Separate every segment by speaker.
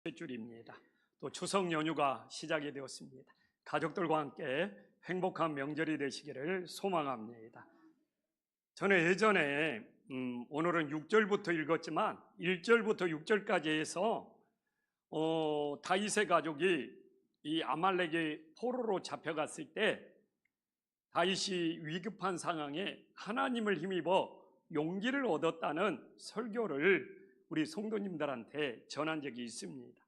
Speaker 1: 첫 줄입니다. 또 추석 연휴가 시작이 되었습니다. 가족들과 함께 행복한 명절이 되시기를 소망합니다. 저는 예전에 오늘은 6절부터 읽었지만 1절부터 6절까지 해서 다윗의 가족이 이 아말렉의 포로로 잡혀갔을 때 다윗이 위급한 상황에 하나님을 힘입어 용기를 얻었다는 설교를 우리 성도님들한테 전한 적이 있습니다.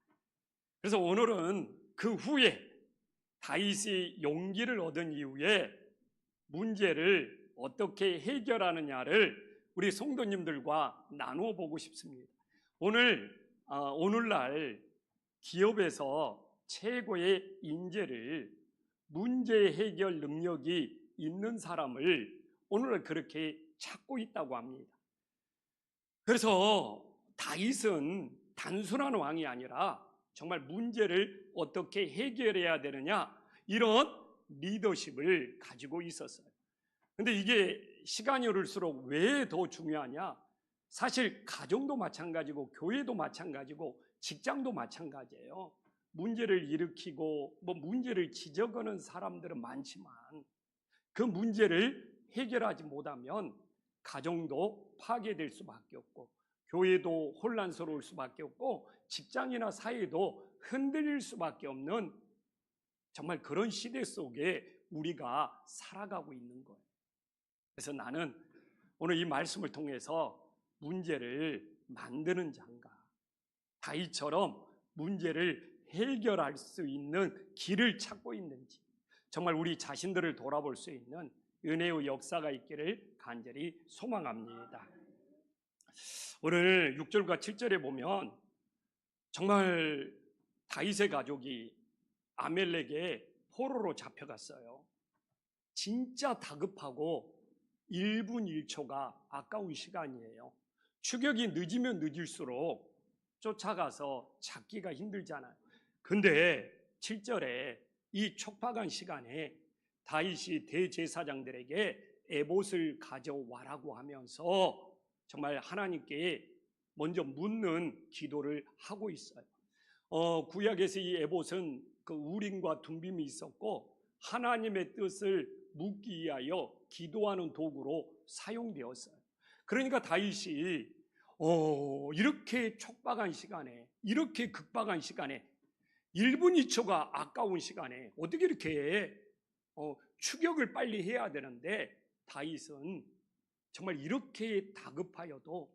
Speaker 1: 그래서 오늘은 그 후에 다윗이 용기를 얻은 이후에 문제를 어떻게 해결하느냐를 우리 성도님들과 나누어 보고 싶습니다. 오늘날 기업에서 최고의 인재를 문제 해결 능력이 있는 사람을 오늘날 그렇게 찾고 있다고 합니다. 그래서 다윗은 단순한 왕이 아니라 정말 문제를 어떻게 해결해야 되느냐 이런 리더십을 가지고 있었어요. 근데 이게 시간이 흐를수록 왜 더 중요하냐? 사실 가정도 마찬가지고 교회도 마찬가지고 직장도 마찬가지예요. 문제를 일으키고 문제를 지적하는 사람들은 많지만 그 문제를 해결하지 못하면 가정도 파괴될 수밖에 없고 교회도 혼란스러울 수밖에 없고 직장이나 사회도 흔들릴 수밖에 없는 정말 그런 시대 속에 우리가 살아가고 있는 거예요. 그래서 나는 오늘 이 말씀을 통해서 문제를 만드는 자인가, 다윗처럼 문제를 해결할 수 있는 길을 찾고 있는지 정말 우리 자신들을 돌아볼 수 있는 은혜의 역사가 있기를 간절히 소망합니다. 오늘 6절과 7절에 보면 정말 다윗의 가족이 아멜렉의 포로로 잡혀갔어요. 진짜 다급하고 1분 1초가 아까운 시간이에요. 추격이 늦으면 늦을수록 쫓아가서 잡기가 힘들잖아요. 근데 7절에 이 촉박한 시간에 다윗이 대제사장들에게 에봇을 가져와라고 하면서 정말 하나님께 먼저 묻는 기도를 하고 있어요. 구약에서 이 에봇은 그 우림과 둠빔이 있었고 하나님의 뜻을 묻기 위하여 기도하는 도구로 사용되었어요. 그러니까 다윗이 이렇게 촉박한 시간에, 이렇게 급박한 시간에 1분 2초가 아까운 시간에 어떻게 이렇게 추격을 빨리 해야 되는데 다윗은 정말 이렇게 다급하여도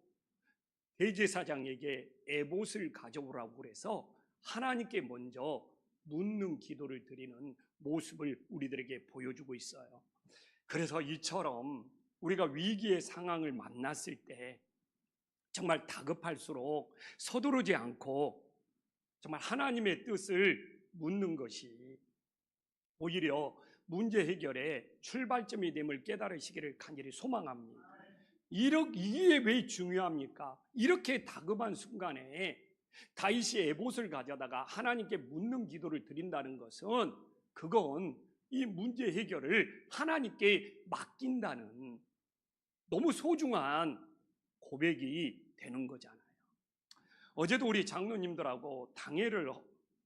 Speaker 1: 대제사장에게 에봇을 가져오라고 그래서 하나님께 먼저 묻는 기도를 드리는 모습을 우리들에게 보여주고 있어요. 그래서 이처럼 우리가 위기의 상황을 만났을 때 정말 다급할수록 서두르지 않고 정말 하나님의 뜻을 묻는 것이 오히려 문제 해결의 출발점이 됨을 깨달으시기를 간절히 소망합니다. 이게 왜 중요합니까? 이렇게 다급한 순간에 다윗이 에봇을 가져다가 하나님께 묻는 기도를 드린다는 것은 그건 이 문제 해결을 하나님께 맡긴다는 너무 소중한 고백이 되는 거잖아요. 어제도 우리 장로님들하고 당회를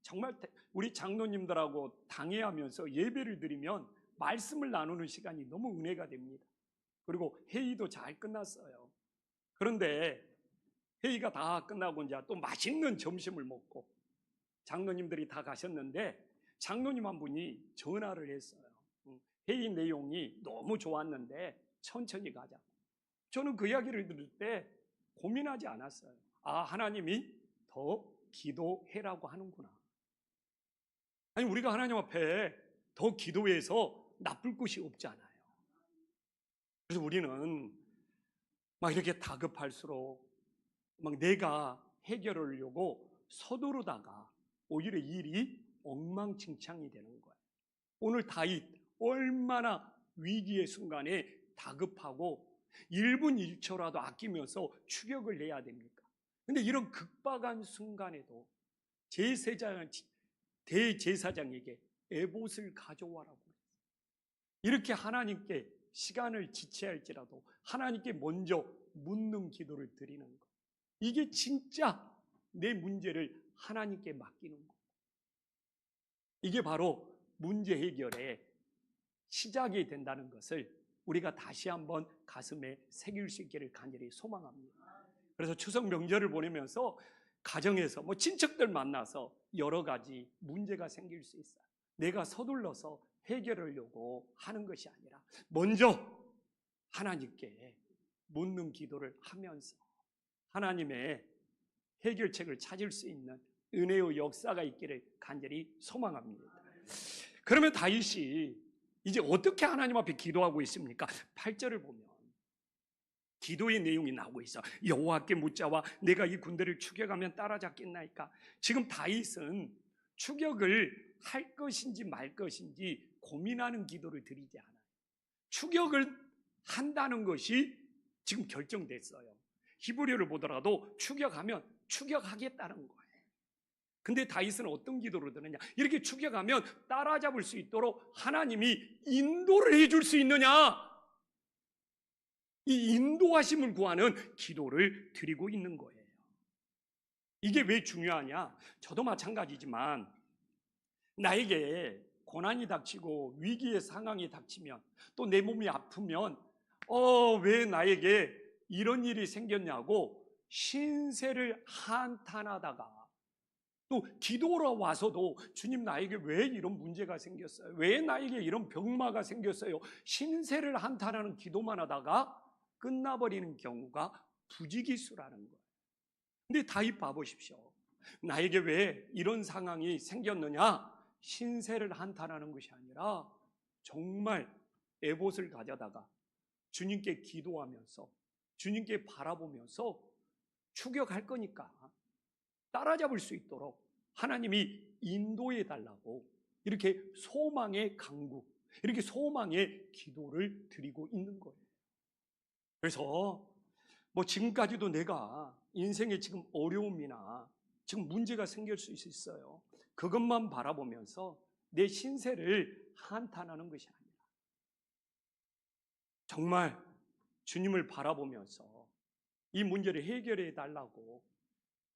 Speaker 1: 정말 우리 장로님들하고 당회하면서 예배를 드리면 말씀을 나누는 시간이 너무 은혜가 됩니다. 그리고 회의도 잘 끝났어요. 그런데 회의가 다 끝나고 이제 또 맛있는 점심을 먹고 장로님들이 다 가셨는데 장로님 한 분이 전화를 했어요. 회의 내용이 너무 좋았는데 천천히 가자고. 저는 그 이야기를 들을 때 고민하지 않았어요. 하나님이 더 기도해라고 하는구나. 아니 우리가 하나님 앞에 더 기도해서 나쁠 것이 없잖아요. 그래서 우리는 막 이렇게 다급할수록 막 내가 해결하려고 서두르다가 오히려 일이 엉망진창이 되는 거예요. 오늘 다윗 얼마나 위기의 순간에 다급하고 1분 1초라도 아끼면서 추격을 해야 됩니까? 근데 이런 급박한 순간에도 대제사장에게 에봇을 가져와라고 했어요. 이렇게 하나님께 시간을 지체할지라도 하나님께 먼저 묻는 기도를 드리는 것, 이게 진짜 내 문제를 하나님께 맡기는 거예요. 이게 바로 문제 해결의 시작이 된다는 것을 우리가 다시 한번 가슴에 새길 수 있기를 간절히 소망합니다. 그래서 추석 명절을 보내면서 가정에서 친척들 만나서 여러 가지 문제가 생길 수 있어요. 내가 서둘러서 해결하려고 하는 것이 아니라 먼저 하나님께 묻는 기도를 하면서 하나님의 해결책을 찾을 수 있는 은혜의 역사가 있기를 간절히 소망합니다. 그러면 다윗이 이제 어떻게 하나님 앞에 기도하고 있습니까? 8절을 보면 기도의 내용이 나오고 있어. 여호와께 묻자와 내가 이 군대를 추격하면 따라잡겠나이까? 지금 다윗은 추격을 할 것인지 말 것인지 고민하는 기도를 드리지 않아요. 추격을 한다는 것이 지금 결정됐어요. 히브리어를 보더라도 추격하면 추격하겠다는 거예요. 근데 다윗은 어떤 기도를 드느냐? 이렇게 추격하면 따라잡을 수 있도록 하나님이 인도를 해줄 수 있느냐? 이 인도하심을 구하는 기도를 드리고 있는 거예요. 이게 왜 중요하냐? 저도 마찬가지지만 나에게 고난이 닥치고 위기의 상황이 닥치면 또 내 몸이 아프면 왜 나에게 이런 일이 생겼냐고 신세를 한탄하다가 또 기도로 와서도 주님 나에게 왜 이런 문제가 생겼어요? 왜 나에게 이런 병마가 생겼어요? 신세를 한탄하는 기도만 하다가 끝나버리는 경우가 부지기수라는 거예요. 근데 다윗 봐보십시오. 나에게 왜 이런 상황이 생겼느냐? 신세를 한탄하는 것이 아니라 정말 에봇을 가져다가 주님께 기도하면서 주님께 바라보면서 추격할 거니까 따라잡을 수 있도록 하나님이 인도해 달라고 이렇게 소망의 간구, 이렇게 소망의 기도를 드리고 있는 거예요. 그래서 지금까지도 내가 인생에 지금 어려움이나 지금 문제가 생길 수 있어요. 그것만 바라보면서 내 신세를 한탄하는 것이 아니라 정말 주님을 바라보면서 이 문제를 해결해 달라고,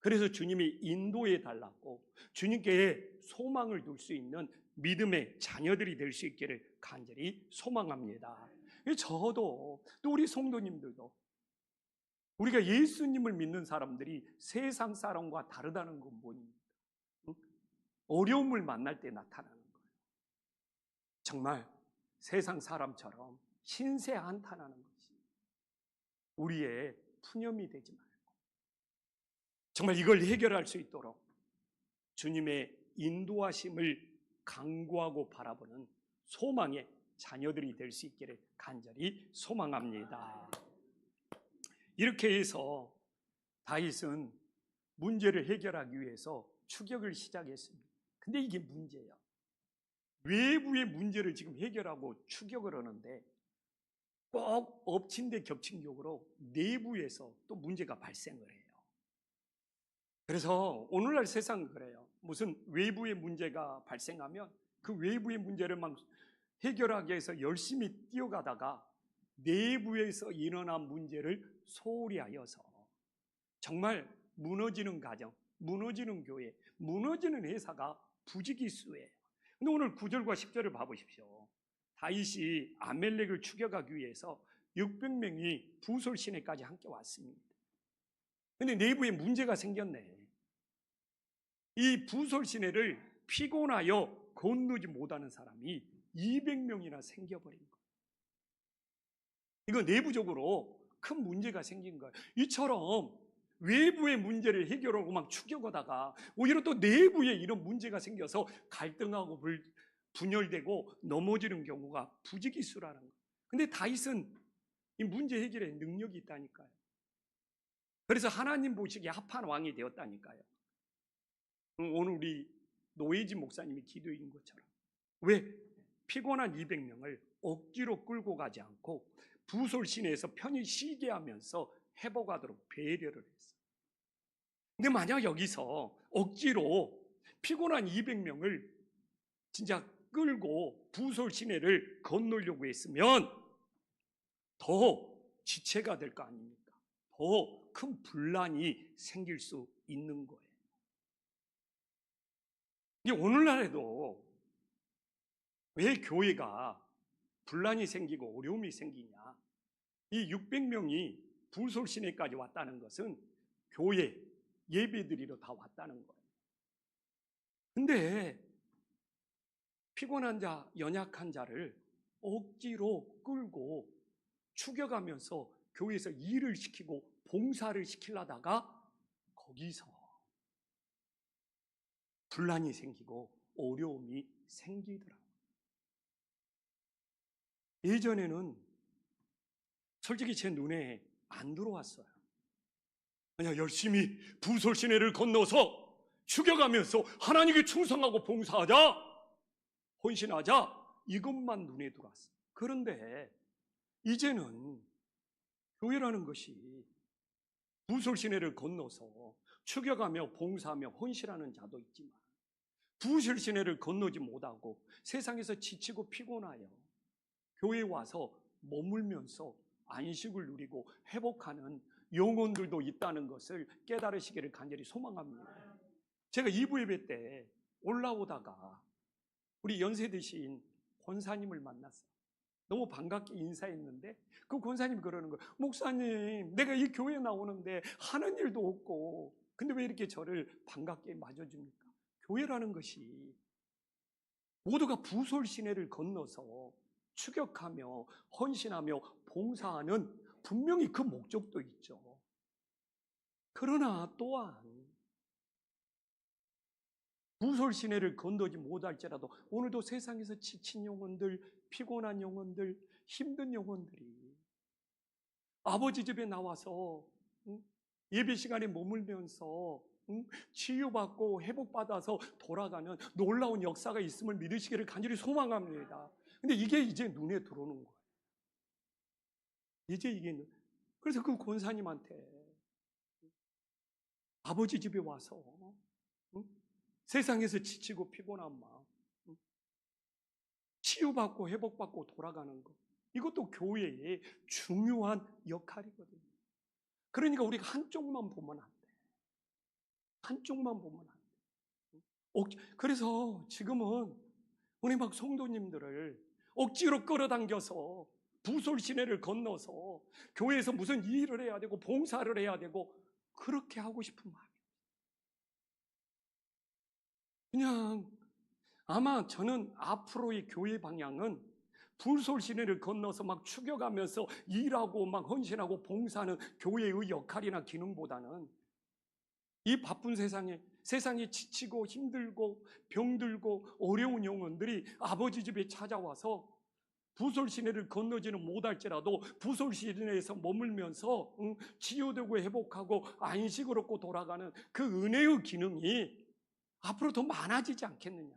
Speaker 1: 그래서 주님이 인도해 달라고 주님께 소망을 둘 수 있는 믿음의 자녀들이 될 수 있기를 간절히 소망합니다. 저도 또 우리 성도님들도 우리가 예수님을 믿는 사람들이 세상 사람과 다르다는 건 뭐입니까? 어려움을 만날 때 나타나는 거예요. 정말 세상 사람처럼 신세 한탄하는 것이 우리의 푸념이 되지 말고 정말 이걸 해결할 수 있도록 주님의 인도하심을 간구하고 바라보는 소망의 자녀들이 될 수 있기를 간절히 소망합니다. 이렇게 해서 다윗은 문제를 해결하기 위해서 추격을 시작했습니다. 근데 이게 문제예요. 외부의 문제를 지금 해결하고 추격을 하는데 꼭 엎친 데 겹친 격으로 내부에서 또 문제가 발생을 해요. 그래서 오늘날 세상은 그래요. 무슨 외부의 문제가 발생하면 그 외부의 문제를 막 해결하기 위해서 열심히 뛰어가다가 내부에서 일어난 문제를 소홀히 하여서 정말 무너지는 가정, 무너지는 교회, 무너지는 회사가 부지기수예요. 근데 오늘 9절과 10절을 봐보십시오. 다윗이 아멜렉을 추격하기 위해서 600명이 부솔 시내까지 함께 왔습니다. 근데 내부에 문제가 생겼네. 이 부솔 시내를 피곤하여 건너지 못하는 사람이 200명이나 생겨버린 거예요. 이거 내부적으로 큰 문제가 생긴 거예요. 이처럼 외부의 문제를 해결하고 막 추격하다가 오히려 또 내부에 이런 문제가 생겨서 갈등하고 분열되고 넘어지는 경우가 부지기수라는 거예요. 근데 다윗은 이 문제 해결에 능력이 있다니까요. 그래서 하나님 보시기에 합한 왕이 되었다니까요. 오늘 우리 노예진 목사님이 기도인 것처럼 왜 피곤한 200명을 억지로 끌고 가지 않고 부솔 시내에서 편히 쉬게 하면서 회복하도록 배려를 했어요. 근데 만약 여기서 억지로 피곤한 200명을 진짜 끌고 부솔 시내를 건너려고 했으면 더 지체가 될 거 아닙니까? 더 큰 분란이 생길 수 있는 거예요. 이 오늘날에도 왜 교회가 분란이 생기고 어려움이 생기냐? 이 600명이 부솔시내까지 왔다는 것은 교회 예배드리러 다 왔다는 거예요. 근데 피곤한 자, 연약한 자를 억지로 끌고 추격하면서 교회에서 일을 시키고 봉사를 시키려다가 거기서 분란이 생기고 어려움이 생기더라고요. 예전에는 솔직히 제 눈에 안 들어왔어요. 그냥 열심히 부솔시내를 건너서 죽여가면서 하나님께 충성하고 봉사하자, 헌신하자, 이것만 눈에 들어왔어요. 그런데 이제는 교회라는 것이 부솔시내를 건너서 죽여가며 봉사하며 헌신하는 자도 있지만, 부솔시내를 건너지 못하고 세상에서 지치고 피곤하여 교회에 와서 머물면서 안식을 누리고 회복하는 영혼들도 있다는 것을 깨달으시기를 간절히 소망합니다. 제가 2부 예배 때 올라오다가 우리 연세 드신 권사님을 만났어요. 너무 반갑게 인사했는데 그 권사님이 그러는 거예요. 목사님, 내가 이 교회에 나오는데 하는 일도 없고 근데 왜 이렇게 저를 반갑게 맞아줍니까? 교회라는 것이 모두가 부솔시내를 건너서 추격하며 헌신하며 봉사하는 분명히 그 목적도 있죠. 그러나 또한 부솔시내를 건너지 못할지라도 오늘도 세상에서 지친 영혼들, 피곤한 영혼들, 힘든 영혼들이 아버지 집에 나와서 예배 시간에 머물면서 치유받고 회복받아서 돌아가는 놀라운 역사가 있음을 믿으시기를 간절히 소망합니다. 근데 이게 이제 눈에 들어오는 거예요. 이제 이게, 그래서 그 권사님한테 아버지 집에 와서 세상에서 지치고 피곤한 마음, 치유받고 회복받고 돌아가는 것, 이것도 교회의 중요한 역할이거든요. 그러니까 우리가 한쪽만 보면 안 돼. 한쪽만 보면 안 돼. 그래서 지금은 우리 막 성도님들을 억지로 끌어당겨서 부솔시내를 건너서 교회에서 무슨 일을 해야 되고 봉사를 해야 되고 그렇게 하고 싶은 마음이에요. 그냥 아마 저는 앞으로의 교회 방향은 부솔시내를 건너서 막 추격하면서 일하고 막 헌신하고 봉사하는 교회의 역할이나 기능보다는 이 바쁜 세상에 지치고 힘들고 병들고 어려운 영혼들이 아버지 집에 찾아와서 부솔시내를 건너지는 못할지라도 부솔시내에서 머물면서 치유되고 회복하고 안식을 얻고 돌아가는 그 은혜의 기능이 앞으로 더 많아지지 않겠느냐.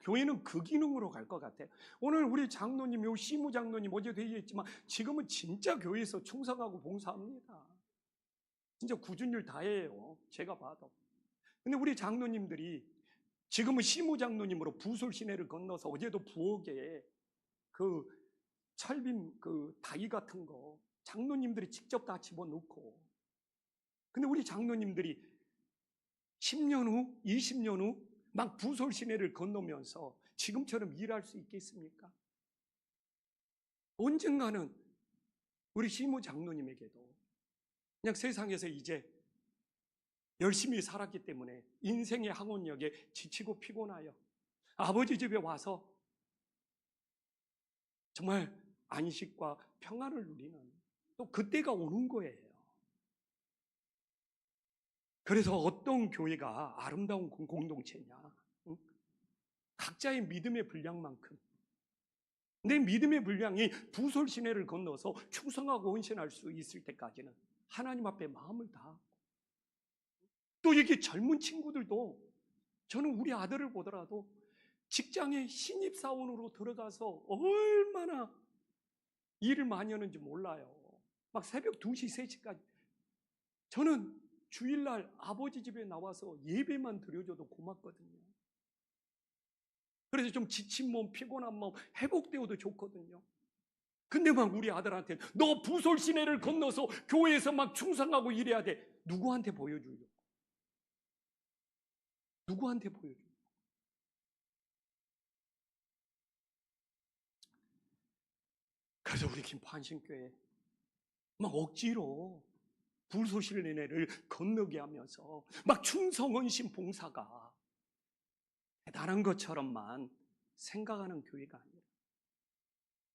Speaker 1: 교회는 그 기능으로 갈 것 같아요. 오늘 우리 장로님, 요 시무 장로님 어제도 얘기했지만 지금은 진짜 교회에서 충성하고 봉사합니다. 진짜 꾸준히 다 해요. 제가 봐도. 근데 우리 장로님들이 지금은 시무 장로님으로 부솔시내를 건너서 어제도 부엌에 그 철빔 그 다이 같은 거 장로님들이 직접 다 집어넣고, 근데 우리 장로님들이 10년 후, 20년 후 막 부솔시내를 건너면서 지금처럼 일할 수 있겠습니까? 언젠가는 우리 시무 장로님에게도 그냥 세상에서 이제 열심히 살았기 때문에 인생의 항원역에 지치고 피곤하여 아버지 집에 와서 정말 안식과 평안을 누리는 또 그때가 오는 거예요. 그래서 어떤 교회가 아름다운 공동체냐? 각자의 믿음의 분량만큼 내 믿음의 분량이 부솔시내를 건너서 충성하고 헌신할 수 있을 때까지는 하나님 앞에 마음을 다하고, 또 이게 젊은 친구들도 저는 우리 아들을 보더라도 직장에 신입사원으로 들어가서 얼마나 일을 많이 하는지 몰라요. 막 새벽 2시, 3시까지. 저는 주일날 아버지 집에 나와서 예배만 드려줘도 고맙거든요. 그래서 좀 지친 몸, 피곤한 몸 회복되어도 좋거든요. 근데 막 우리 아들한테 너 부솔시내를 건너서 교회에서 막 충성하고 일해야 돼. 누구한테 보여주려고? 누구한테 보여줘요? 그래서 우리 김포한신교회 막 억지로 불소실내를 건너게 하면서 막 충성헌신 봉사가 대단한 것처럼만 생각하는 교회가 아니라,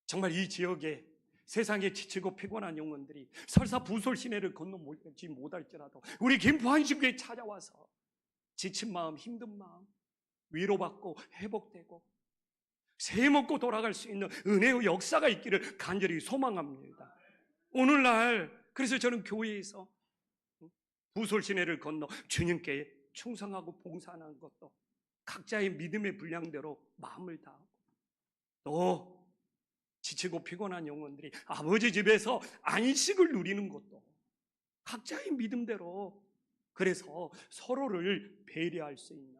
Speaker 1: 정말 이 지역에 세상에 지치고 피곤한 영혼들이 설사 부솔시내를 건너지 못할지라도 우리 김포한신교회에 찾아와서 지친 마음, 힘든 마음 위로받고 회복되고 새 먹고 돌아갈 수 있는 은혜의 역사가 있기를 간절히 소망합니다. 오늘날 그래서 저는 교회에서 부솔시내를 건너 주님께 충성하고 봉사하는 것도 각자의 믿음의 분량대로 마음을 다하고, 또 지치고 피곤한 영혼들이 아버지 집에서 안식을 누리는 것도 각자의 믿음대로, 그래서 서로를 배려할 수 있는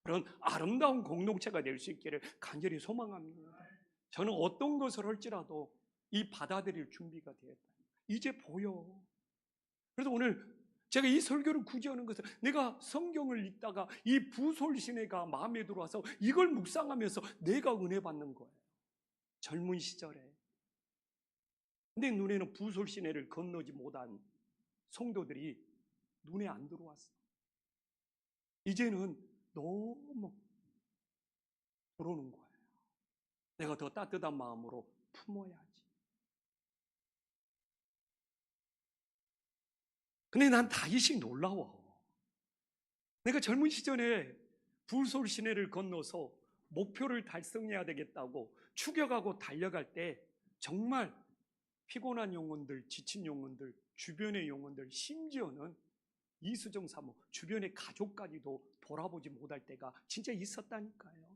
Speaker 1: 그런 아름다운 공동체가 될 수 있기를 간절히 소망합니다. 저는 어떤 것을 할지라도 이 받아들일 준비가 되었다. 이제 보여. 그래서 오늘 제가 이 설교를 굳이 하는 것은, 내가 성경을 읽다가 이 부솔시내가 마음에 들어와서 이걸 묵상하면서 내가 은혜 받는 거예요. 젊은 시절에 내 눈에는 부솔시내를 건너지 못한 성도들이 눈에 안 들어왔어. 이제는 너무 들어오는 거예요. 내가 더 따뜻한 마음으로 품어야지. 근데 난 다윗이 놀라워. 내가 젊은 시절에 불솔 시내를 건너서 목표를 달성해야 되겠다고 추격하고 달려갈 때 정말 피곤한 영혼들, 지친 영혼들, 주변의 영혼들, 심지어는 이수정 사모, 주변의 가족까지도 돌아보지 못할 때가 진짜 있었다니까요.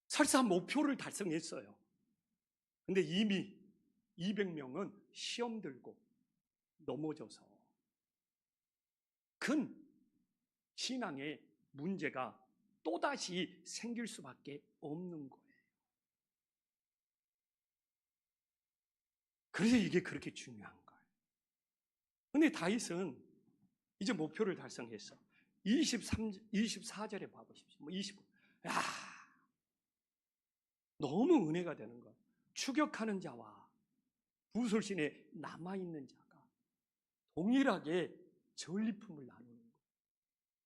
Speaker 1: 설사 목표를 달성했어요. 근데 이미 200명은 시험 들고 넘어져서 큰 신앙의 문제가 또다시 생길 수밖에 없는 거예요. 그래서 이게 그렇게 중요한 거예요. 근데 다윗은 이제 목표를 달성했어. 24절에 봐보십시오. 25. 야, 너무 은혜가 되는 거예요. 추격하는 자와 부솔신에 남아있는 자가 동일하게 전리품을 나누는 거예요.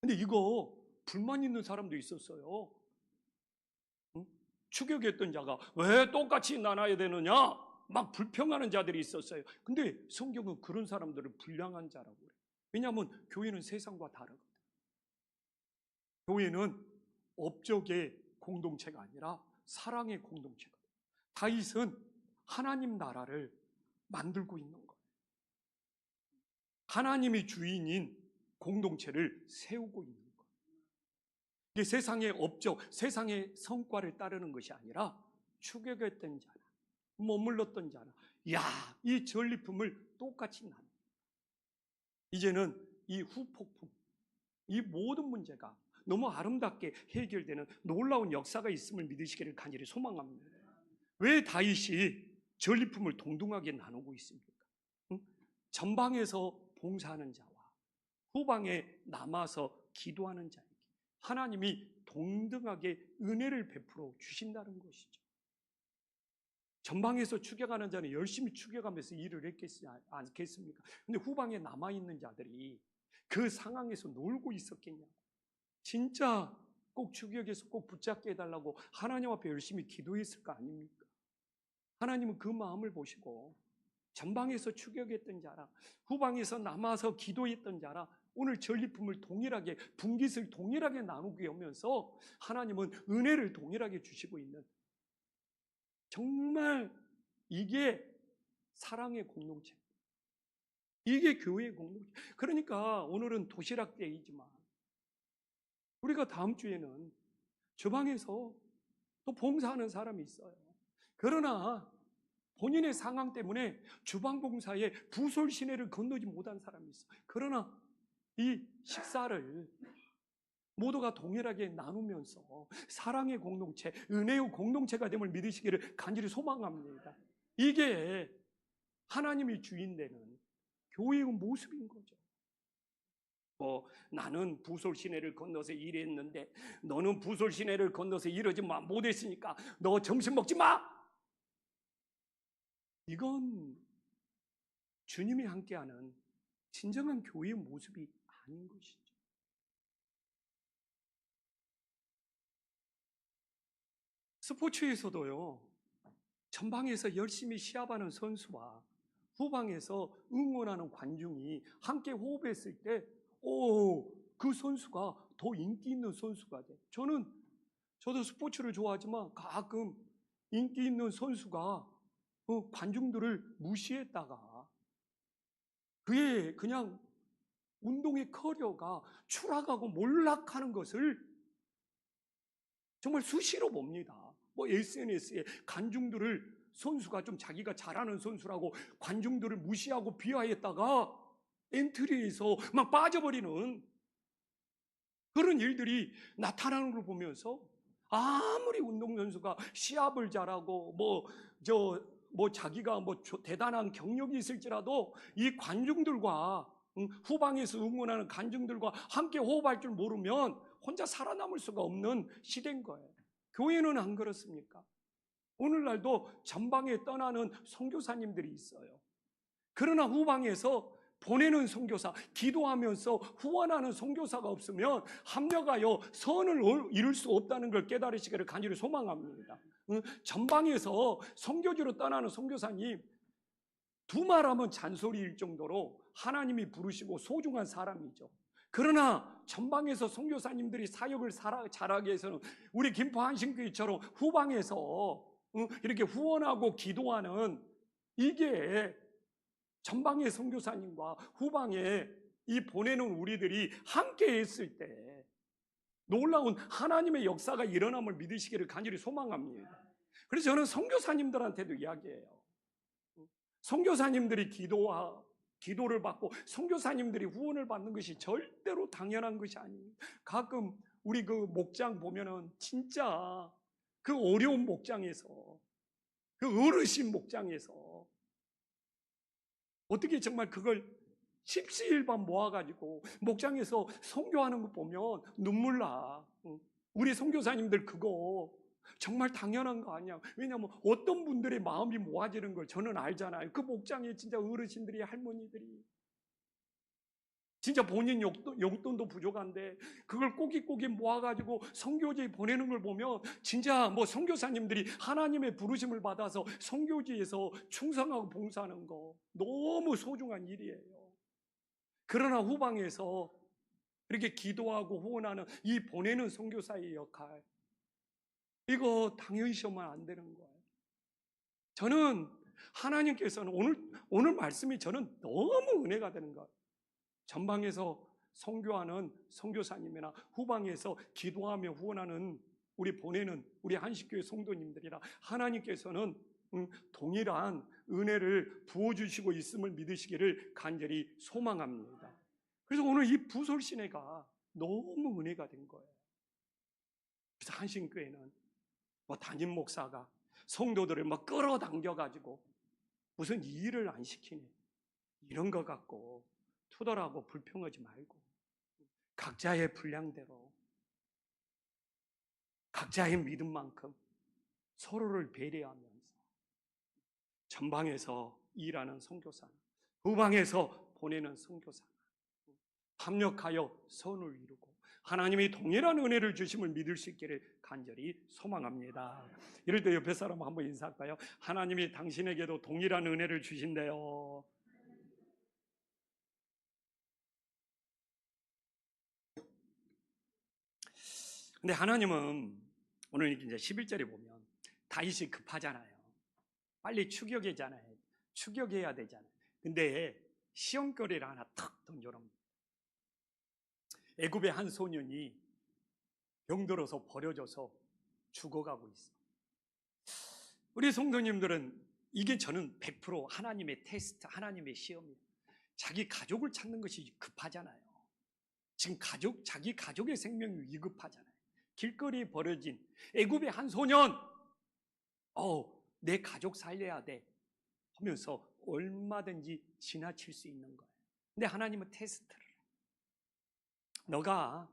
Speaker 1: 근데 이거 불만 있는 사람도 있었어요. 응? 추격했던 자가 왜 똑같이 나눠야 되느냐? 막 불평하는 자들이 있었어요. 근데 성경은 그런 사람들을 불량한 자라고 그래요. 왜냐하면 교회는 세상과 다르거든. 교회는 업적의 공동체가 아니라 사랑의 공동체거든. 다윗은 하나님 나라를 만들고 있는 거예요. 하나님이 주인인 공동체를 세우고 있는 거예요. 이게 세상의 업적, 세상의 성과를 따르는 것이 아니라 추격했던 자나 머물렀던 자나, 야, 이 전리품을 똑같이 나눠. 이제는 이 후폭풍, 이 모든 문제가 너무 아름답게 해결되는 놀라운 역사가 있음을 믿으시기를 간절히 소망합니다. 왜 다윗이 전리품을 동등하게 나누고 있습니까? 전방에서 봉사하는 자와 후방에 남아서 기도하는 자에게 하나님이 동등하게 은혜를 베풀어 주신다는 것이죠. 전방에서 추격하는 자는 열심히 추격하면서 일을 했겠지 않겠습니까? 근데 후방에 남아있는 자들이 그 상황에서 놀고 있었겠냐고. 진짜 꼭 추격해서 꼭 붙잡게 해달라고 하나님 앞에 열심히 기도했을 거 아닙니까? 하나님은 그 마음을 보시고 전방에서 추격했던 자라 후방에서 남아서 기도했던 자라 오늘 전리품을 동일하게, 분깃을 동일하게 나누게 하면서 하나님은 은혜를 동일하게 주시고 있는, 정말 이게 사랑의 공동체, 이게 교회의 공동체. 그러니까 오늘은 도시락 데이지만 우리가 다음 주에는 주방에서 또 봉사하는 사람이 있어요. 그러나 본인의 상황 때문에 주방 봉사에 부솔 시내를 건너지 못한 사람이 있어. 그러나 이 식사를 모두가 동일하게 나누면서 사랑의 공동체, 은혜의 공동체가 됨을 믿으시기를 간절히 소망합니다. 이게 하나님이 주인 되는 교회의 모습인 거죠. 나는 부솔 시내를 건너서 일했는데 너는 부솔 시내를 건너서 이러지 못했으니까 너 점심 먹지 마. 이건 주님이 함께하는 진정한 교회의 모습이 아닌 것이죠. 스포츠에서도요, 전방에서 열심히 시합하는 선수와 후방에서 응원하는 관중이 함께 호흡했을 때, 그 선수가 더 인기 있는 선수가 돼. 저도 스포츠를 좋아하지만 가끔 인기 있는 선수가 관중들을 무시했다가 그의 그냥 운동의 커리어가 추락하고 몰락하는 것을 정말 수시로 봅니다. SNS에 관중들을 선수가 좀 자기가 잘하는 선수라고 관중들을 무시하고 비하했다가 엔트리에서 막 빠져버리는 그런 일들이 나타나는 걸 보면서 아무리 운동선수가 시합을 잘하고 자기가 대단한 경력이 있을지라도 이 관중들과 후방에서 응원하는 관중들과 함께 호흡할 줄 모르면 혼자 살아남을 수가 없는 시대인 거예요. 교회는 안 그렇습니까? 오늘날도 전방에 떠나는 선교사님들이 있어요. 그러나 후방에서 보내는 선교사, 기도하면서 후원하는 선교사가 없으면 합력하여 선을 이룰 수 없다는 걸 깨달으시기를 간절히 소망합니다. 전방에서 선교지로 떠나는 선교사님 두말하면 잔소리일 정도로 하나님이 부르시고 소중한 사람이죠. 그러나 전방에서 선교사님들이 사역을 잘하기 위해서는 우리 김포 한신교회처럼 후방에서 이렇게 후원하고 기도하는 이게 전방의 선교사님과 후방에 이 보내는 우리들이 함께 했을 때 놀라운 하나님의 역사가 일어남을 믿으시기를 간절히 소망합니다. 그래서 저는 선교사님들한테도 이야기해요. 선교사님들이 기도를 받고 선교사님들이 후원을 받는 것이 절대로 당연한 것이 아니에요. 가끔 우리 그 목장 보면은 진짜 그 어려운 목장에서 그 어르신 목장에서 어떻게 정말 그걸 십시일반 모아가지고 목장에서 선교하는 거 보면 눈물 나. 우리 선교사님들 그거 정말 당연한 거 아니야. 왜냐하면 어떤 분들의 마음이 모아지는 걸 저는 알잖아요. 그 목장에 진짜 어르신들이, 할머니들이 진짜 본인 용돈도 부족한데 그걸 꼬깃꼬깃 모아가지고 선교지에 보내는 걸 보면 진짜 선교사님들이 하나님의 부르심을 받아서 선교지에서 충성하고 봉사하는 거 너무 소중한 일이에요. 그러나 후방에서 이렇게 기도하고 후원하는 이 보내는 선교사의 역할, 이거 당연시하면 안 되는 거예요. 저는 하나님께서는 오늘 말씀이 저는 너무 은혜가 되는 거예요. 전방에서 선교하는 선교사님이나 후방에서 기도하며 후원하는 우리 보내는 우리 한식교회 성도님들이라 하나님께서는 동일한 은혜를 부어주시고 있음을 믿으시기를 간절히 소망합니다. 그래서 오늘 이 부솔 시내가 너무 은혜가 된 거예요. 그래서 한신교회는 담임 목사가 성도들을 끌어당겨가지고 무슨 일을 안 시키네 이런 거 갖고 투덜하고 불평하지 말고 각자의 분량대로 각자의 믿음만큼 서로를 배려하면서 전방에서 일하는 선교사, 후방에서 보내는 선교사 합력하여 선을 이루고 하나님이 동일한 은혜를 주심을 믿을 수 있기를 간절히 소망합니다. 이럴 때 옆에 사람 한번 인사할까요? 하나님이 당신에게도 동일한 은혜를 주신대요. 근데 하나님은 오늘 이제 11절에 보면 다윗이 급하잖아요. 빨리 추격해야 되잖아요. 근데 시험거리를 하나 탁 던져놓습니다. 애굽의 한 소년이 병들어서 버려져서 죽어가고 있어. 우리 성도님들은 이게 저는 100% 하나님의 테스트, 하나님의 시험이에요. 자기 가족을 찾는 것이 급하잖아요. 지금 자기 가족의 생명이 위급하잖아요. 길거리에 버려진 애굽의 한 소년, 내 가족 살려야 돼 하면서 얼마든지 지나칠 수 있는 거예요. 근데 하나님은 테스트를 해요. 너가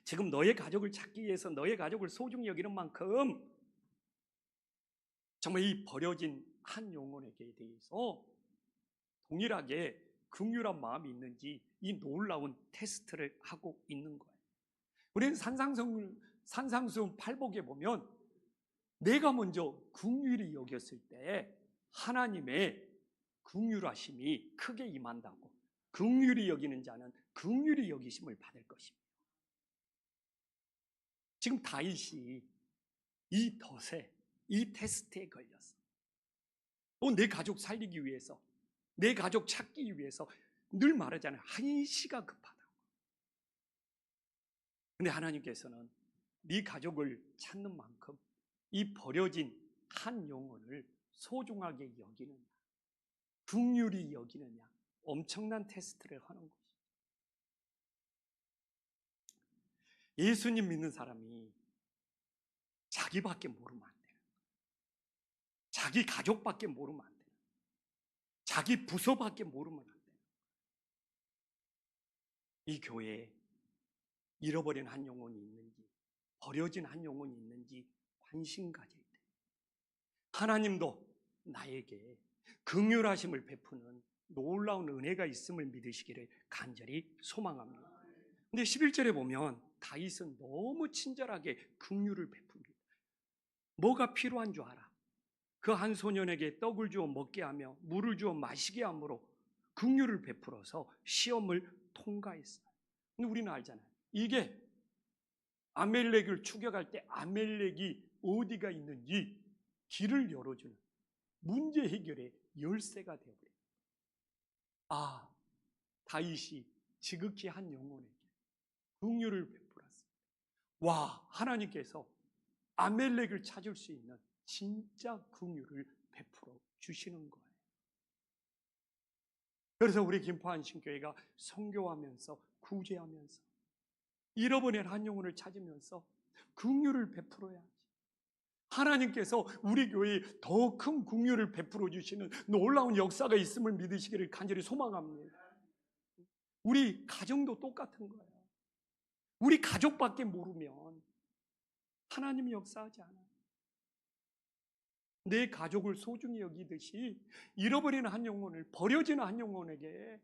Speaker 1: 지금 너의 가족을 찾기 위해서 너의 가족을 소중히 여기는 만큼 정말 이 버려진 한 영혼에게 대해서 동일하게 긍휼한 마음이 있는지 이 놀라운 테스트를 하고 있는 거예요. 우리는 산상수훈 팔복에 보면 내가 먼저 긍휼히 여겼을 때 하나님의 긍휼하심이 크게 임한다고, 긍휼히 여기는 자는 긍휼히 여기심을 받을 것입니다. 지금 다윗이 이 덫에, 이 테스트에 걸렸어. 내 가족 살리기 위해서, 내 가족 찾기 위해서 늘 말하잖아요. 한시가 급하다고. 근데 하나님께서는 네 가족을 찾는 만큼 이 버려진 한 영혼을 소중하게 여기느냐, 긍휼히 여기느냐, 엄청난 테스트를 하는 것이죠. 예수님 믿는 사람이 자기밖에 모르면 안 돼요. 자기 가족밖에 모르면 안 돼요. 자기 부서밖에 모르면 안 돼요. 이 교회에 잃어버린 한 영혼이 있는지, 버려진 한 영혼이 있는지 관심 가질 때 하나님도 나에게 긍휼하심을 베푸는 놀라운 은혜가 있음을 믿으시기를 간절히 소망합니다. 근데 11절에 보면 다윗은 너무 친절하게 긍휼을 베풉니다. 뭐가 필요한 줄 알아. 그 한 소년에게 떡을 주어 먹게 하며 물을 주어 마시게 함으로 긍휼을 베풀어서 시험을 통과했어요. 근데 우리는 알잖아요. 이게 아멜렉을 추격할 때 아멜렉이 어디가 있는지 길을 열어주는 문제 해결의 열쇠가 되어버려요. 아, 다윗이 지극히 한 영혼에게 긍휼을 베풀었습니다. 와, 하나님께서 아멜렉을 찾을 수 있는 진짜 긍휼을 베풀어 주시는 거예요. 그래서 우리 김포한신교회가 선교하면서 구제하면서 잃어버린 한 영혼을 찾으면서 긍휼을 베풀어야지. 하나님께서 우리 교회에 더 큰 긍휼을 베풀어 주시는 놀라운 역사가 있음을 믿으시기를 간절히 소망합니다. 우리 가정도 똑같은 거예요. 우리 가족밖에 모르면 하나님이 역사하지 않아요. 내 가족을 소중히 여기듯이 잃어버리는 한 영혼을, 버려지는 한 영혼에게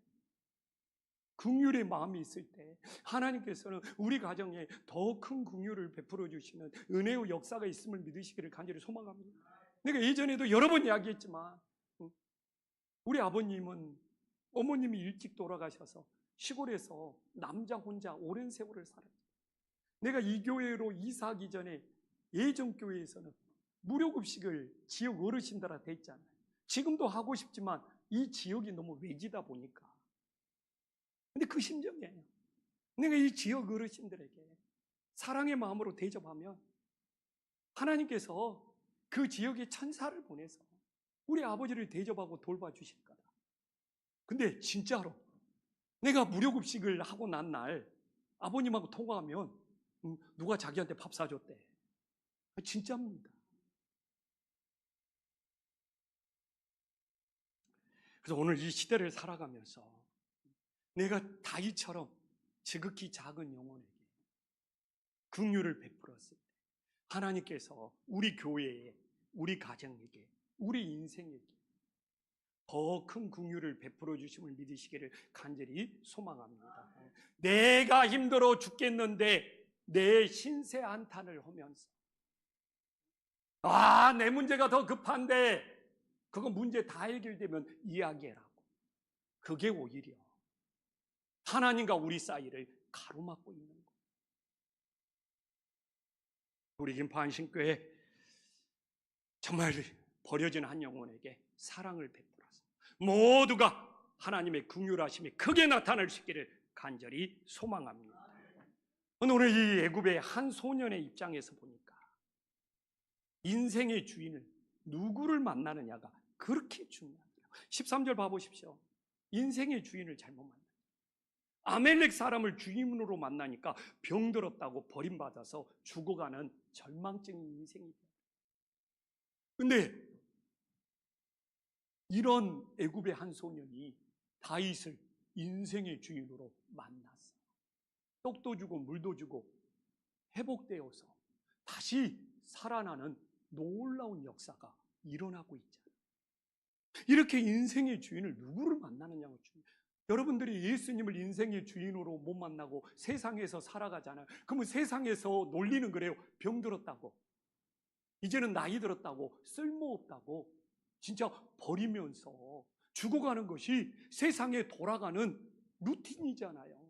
Speaker 1: 긍휼의 마음이 있을 때 하나님께서는 우리 가정에 더 큰 긍휼을 베풀어 주시는 은혜의 역사가 있음을 믿으시기를 간절히 소망합니다. 내가 예전에도 여러 번 이야기했지만 우리 아버님은 어머님이 일찍 돌아가셔서 시골에서 남자 혼자 오랜 세월을 살았어요. 내가 이 교회로 이사하기 전에 예전 교회에서는 무료급식을 지역 어르신들한테 했잖아요. 지금도 하고 싶지만 이 지역이 너무 외지다 보니까. 근데 그 심정이에요. 내가 이 지역 어르신들에게 사랑의 마음으로 대접하면 하나님께서 그 지역에 천사를 보내서 우리 아버지를 대접하고 돌봐주실 거다. 근데 진짜로 내가 무료급식을 하고 난 날 아버님하고 통화하면 누가 자기한테 밥 사줬대. 진짜입니다. 그래서 오늘 이 시대를 살아가면서 내가 다윗처럼 지극히 작은 영혼에게 긍휼을 베풀었을 때 하나님께서 우리 교회에, 우리 가정에게, 우리 인생에게 더 큰 긍휼을 베풀어 주심을 믿으시기를 간절히 소망합니다. 내가 힘들어 죽겠는데 내 신세 한탄을 하면서 내 문제가 더 급한데 그거 문제 다 해결되면 이야기해라고. 그게 오히려 하나님과 우리 사이를 가로막고 있는 거예요. 우리 김포한신교회 정말 버려진 한 영혼에게 사랑을 베풀어서 모두가 하나님의 긍휼하심이 크게 나타날 수 있기를 간절히 소망합니다. 오늘 이 애굽의 한 소년의 입장에서 보니까 인생의 주인을 누구를 만나느냐가 그렇게 중요합니다. 13절 봐보십시오. 인생의 주인을 잘못 만나. 아멜렉 사람을 주인으로 만나니까 병들었다고 버림받아서 죽어가는 절망적인 인생이 돼요. 근데 이런 애굽의 한 소년이 다윗을 인생의 주인으로 만났어요. 떡도 주고 물도 주고 회복되어서 다시 살아나는 놀라운 역사가 일어나고 있잖아요. 이렇게 인생의 주인을 누구를 만나느냐고. 여러분들이 예수님을 인생의 주인으로 못 만나고 세상에서 살아가잖아요. 그러면 세상에서 논리는 그래요. 병들었다고, 이제는 나이 들었다고, 쓸모없다고, 진짜 버리면서 죽어가는 것이 세상에 돌아가는 루틴이잖아요.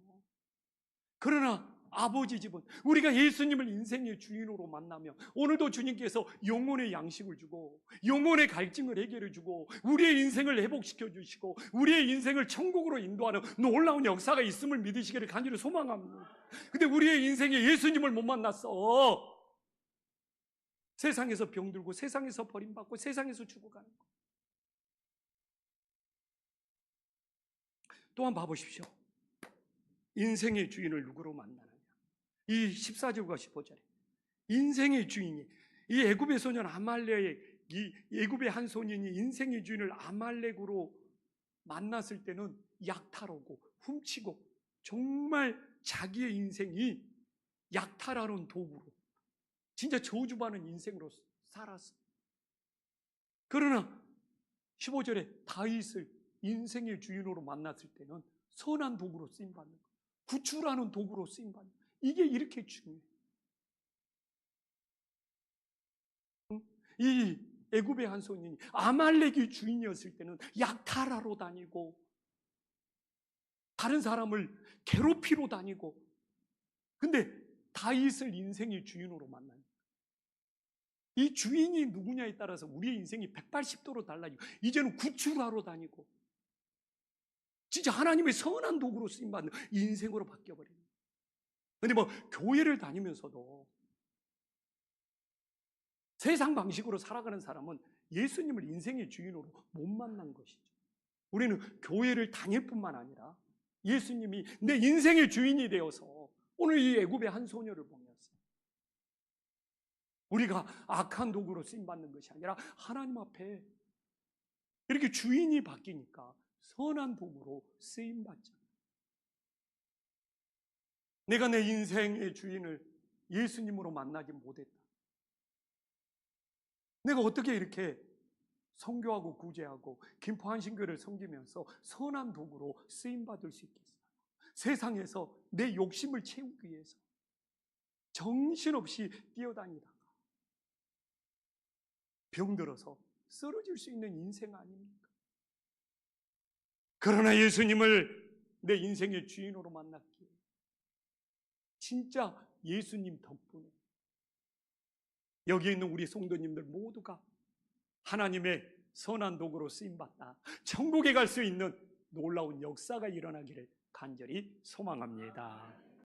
Speaker 1: 그러나 아버지 집은 우리가 예수님을 인생의 주인으로 만나면 오늘도 주님께서 영혼의 양식을 주고 영혼의 갈증을 해결해 주고 우리의 인생을 회복시켜 주시고 우리의 인생을 천국으로 인도하는 놀라운 역사가 있음을 믿으시기를 간절히 소망합니다. 근데 우리의 인생에 예수님을 못 만났어. 세상에서 병들고 세상에서 버림받고 세상에서 죽어가는 거. 또한 봐보십시오. 인생의 주인을 누구로 만나느냐. 이 14절과 15절에 인생의 주인이, 이 애굽의 소년 아말렉의, 이 애굽의 한 소년이 인생의 주인을 아말렉으로 만났을 때는 약탈하고 훔치고 정말 자기의 인생이 약탈하는 도구로, 진짜 저주받는 인생으로 살았어. 그러나 15절에 다윗을 인생의 주인으로 만났을 때는 선한 도구로 쓰임받는 거예요. 구출하는 도구로 쓰임받는 거예요. 이게 이렇게 중요해요. 이 애굽의 한 소년이 아말렉이 주인이었을 때는 약탈하러 다니고 다른 사람을 괴롭히러 다니고, 근데 다윗을 인생의 주인으로 만나요. 이 주인이 누구냐에 따라서 우리의 인생이 180도로 달라지고 이제는 구출하러 다니고 진짜 하나님의 선한 도구로 쓰임받는 인생으로 바뀌어버립니다. 근데 교회를 다니면서도 세상 방식으로 살아가는 사람은 예수님을 인생의 주인으로 못 만난 것이죠. 우리는 교회를 다닐 뿐만 아니라 예수님이 내 인생의 주인이 되어서 오늘 이 애굽의 한 소녀를 보면서 우리가 악한 도구로 쓰임받는 것이 아니라 하나님 앞에 이렇게 주인이 바뀌니까 선한 도구로 쓰임받잖아요. 내가 내 인생의 주인을 예수님으로 만나지 못했다. 내가 어떻게 이렇게 선교하고 구제하고 김포 한신교회를 섬기면서 선한 도구로 쓰임받을 수 있겠어요? 세상에서 내 욕심을 채우기 위해서 정신없이 뛰어다니다가 병들어서 쓰러질 수 있는 인생 아닙니까? 그러나 예수님을 내 인생의 주인으로 만났기에 진짜 예수님 덕분에 여기 있는 우리 성도님들 모두가 하나님의 선한 도구로 쓰임받다 천국에 갈 수 있는 놀라운 역사가 일어나기를 간절히 소망합니다.